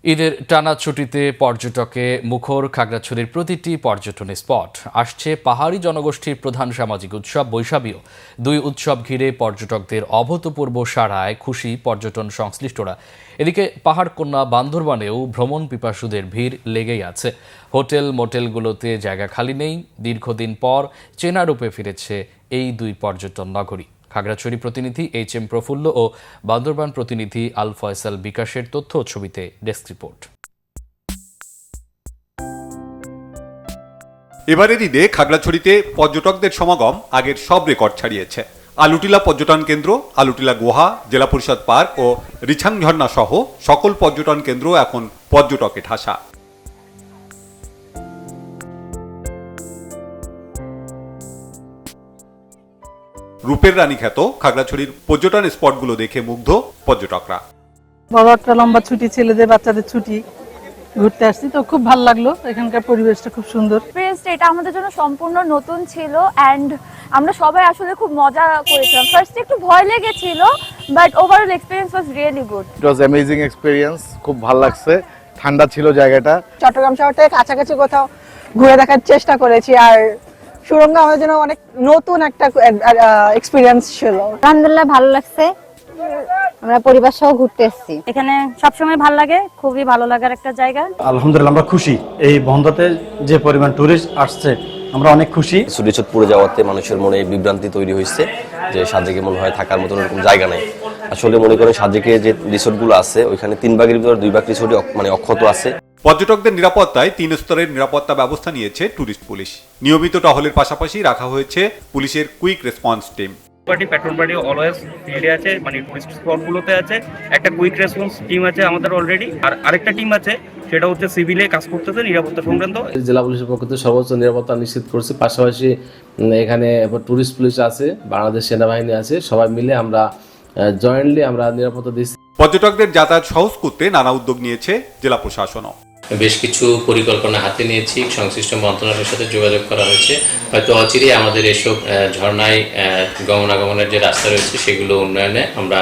ঈদের টানা ছুটিতে পর্যটকে মুখর খাগড়াছড়ির প্রতিটি পর্যটন স্পট। আসছে পাহাড়ি জনগোষ্ঠীর প্রধান সামাজিক উৎসব বৈশাখীও। দুই উৎসব ঘিরে পর্যটকদের অভূতপূর্ব সাড়ায় খুশি পর্যটন সংশ্লিষ্টরা। এদিকে পাহাড়কন্যা বান্দরবানেও ভ্রমণ পিপাসুদের ভিড় লেগেই আছে। হোটেল মোটেলগুলোতে জায়গা খালি নেই। দীর্ঘদিন পর চেনা রূপে ফিরেছে এই দুই পর্যটন নগরী। খাগড়াছড়ি প্রতিনিধি এইচ.এম. প্রফুল্ল ও বান্দরবান প্রতিনিধি আল ফয়সাল বিকাশের তথ্য ও ছবিতে ডেস্ক রিপোর্ট। এবারের ঈদে খাগড়াছড়িতে পর্যটকদের সমাগম আগের সব রেকর্ড ছাড়িয়েছে। আলুটিলা পর্যটন কেন্দ্র, আলুটিলা গুহা, জেলা পরিষদ পার্ক ও রিছাং ঝর্ণা সহ সকল পর্যটন কেন্দ্র এখন পর্যটকে ঠাসা। রূপের রানী খ্যাত খাগড়াছড়ির পর্যটন স্পটগুলো দেখে মুগ্ধ পর্যটকরা। বড় একটা লম্বা ছুটি, ছেলেদের বাচ্চাদের ছুটি, ঘুরতে আসছি তো খুব ভালো লাগলো। এখানকার পরিবেশটা খুব সুন্দর। এক্সপেরিয়েন্সটা এটা আমাদের জন্য সম্পূর্ণ নতুন ছিল এন্ড আমরা সবাই আসলে খুব মজা করেছিলাম। ফার্স্টে একটু ভয় লেগেছিল but overall experience was really good. It was amazing experience, খুব ভালো লাগছে, ঠান্ডা ছিল জায়গাটা। চট্টগ্রাম শহর থেকে কাছাকাছি কোথাও ঘুরে দেখার চেষ্টা করেছি আর সুরঙ্গ আমাদের জন্য অনেক নতুন একটা এক্সপেরিয়েন্স ছিল। আলহামদুলিল্লাহ ভালো লাগছে, আমরা পরিবার সহ ঘুরতে এসেছি। এখানে সবসময় ভালো লাগে, খুবই ভালো লাগার একটা জায়গা। আলহামদুলিল্লাহ আমরা খুশি, এই বন্ধতে যে পরিমাণ টুরিস্ট আসছে আমরা অনেক খুশি। ছুটি পড়ে যাওয়াতে মানুষের মনে বিভ্রান্তি তৈরি হয়েছে যে সাজেকে মনে হয় থাকার মতন এরকম জায়গা নেই। আসলে মনে করেন সাজেকে যে রিসোর্টগুলো আছে ওইখানে 3 ভাগের ভিতর 2 ভাগ রিসোর্টই অক্ষত আছে। পর্যটকদের নিরাপত্তায় 3 স্তরের নিরাপত্তা ব্যবস্থা নিয়েছে টুরিস্ট পুলিশ। নিয়মিত টহলের পাশাপাশি রাখা হয়েছে পুলিশের quick response team. Petrol party always ফিল্ডে আছে, মানে টুরিস্ট স্পটগুলোতে আছে। একটা কুইক রেসপন্স টিম আছে আমাদের অলরেডি, আর আরেকটা টিম আছে সেটা হচ্ছে সিভিলে কাজ করতেছে নিরাপত্তা সংক্রান্ত। জেলা পুলিশের পক্ষ থেকে সর্বোচ্চ নিরাপত্তা নিশ্চিত করছে। পাশাপাশি এখানে টুরিস্ট পুলিশ আছে, বাংলাদেশ সেনাবাহিনী আছে, সবাই মিলে আমরা জয়েন্টলি আমরা নিরাপত্তা দিচ্ছি। পর্যটকদের যাতায়াত সহজ করতে নানা উদ্যোগ নিয়েছে জেলা প্রশাসনও। বেশ কিছু পরিকল্পনা হাতে নিয়েছি, সংশ্লিষ্ট মন্ত্রণালয়ের সাথে যোগাযোগ করা হয়েছে। হয়তো অচিরেই আমাদের এসব ঝর্ণায় গমনাগমনের যে রাস্তা রয়েছে সেগুলো উন্নয়নে আমরা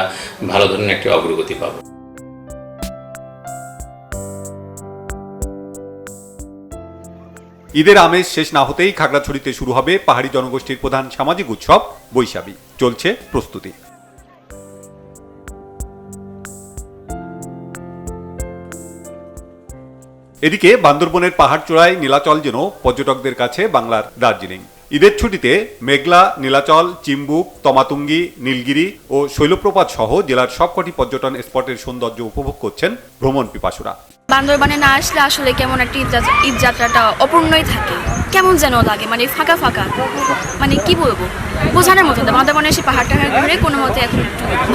ভালো ধরনের একটি অগ্রগতি পাব। ঈদের আমেজ শেষ না হতেই খাগড়াছড়িতে শুরু হবে পাহাড়ি জনগোষ্ঠীর প্রধান সামাজিক উৎসব বৈশাখী। চলছে প্রস্তুতি। এদিকে বান্দরবনের পাহাড় চূড়ায় নীলাচল যেন পর্যটকদের কাছে বাংলার দার্জিলিং। ঈদের ছুটিতে মেঘলা, নীলাচল, চিম্বুক, তমাতুঙ্গি, নীলগিরি ও শৈলপ্রপাত সহ জেলার সবকটি পর্যটন স্পটের সৌন্দর্য উপভোগ করছেন ভ্রমণ পিপাসুরা। বান্দরবানে না আসলে আসলে কেমন একটা ঈদ যাত্রাটা অপূর্ণই থাকে, কেমন যেন লাগে, মানে ফাঁকা ফাঁকা, মানে কি বলবো, বোঝানোর মতো না। বান্দরবানে এসে পাহাড়টা ঘুরে কোনো মতে এখন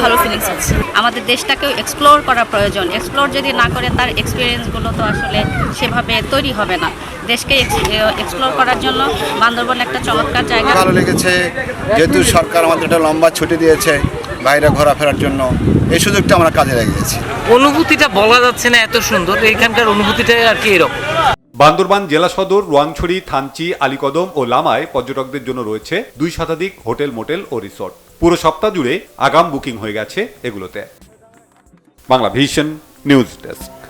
ভালো ফিলিংস আছে। আমাদের দেশটাকেও এক্সপ্লোর করা প্রয়োজন। এক্সপ্লোর যদি না করে তার এক্সপিরিয়েন্সগুলো তো আসলে সেভাবে তৈরি হবে না। দেশকে এক্সপ্লোর করার জন্য বান্দরবান একটা চমৎকার জায়গা। ভালো লেগেছে যেহেতু সরকার আমাদের একটা লম্বা ছুটি দিয়েছে বাইরে ঘোরাফেরার জন্য, এই সুযোগটা আমরা কাজে লাগিয়েছি। অনুভূতিটা বলা যাচ্ছে না, এত সুন্দর এখানকার অনুভূতিটা আর কি এরকম। বান্দরবান জেলা সদর, রোয়াংছড়ি, থানচি, আলীকদম ও লামায় পর্যটকদের জন্য রয়েছে 2 শতাধিক হোটেল, মোটেল ও রিসোর্ট। পুরো সপ্তাহ জুড়ে আগাম বুকিং হয়ে গেছে এগুলোতে। Bangla vision news desk.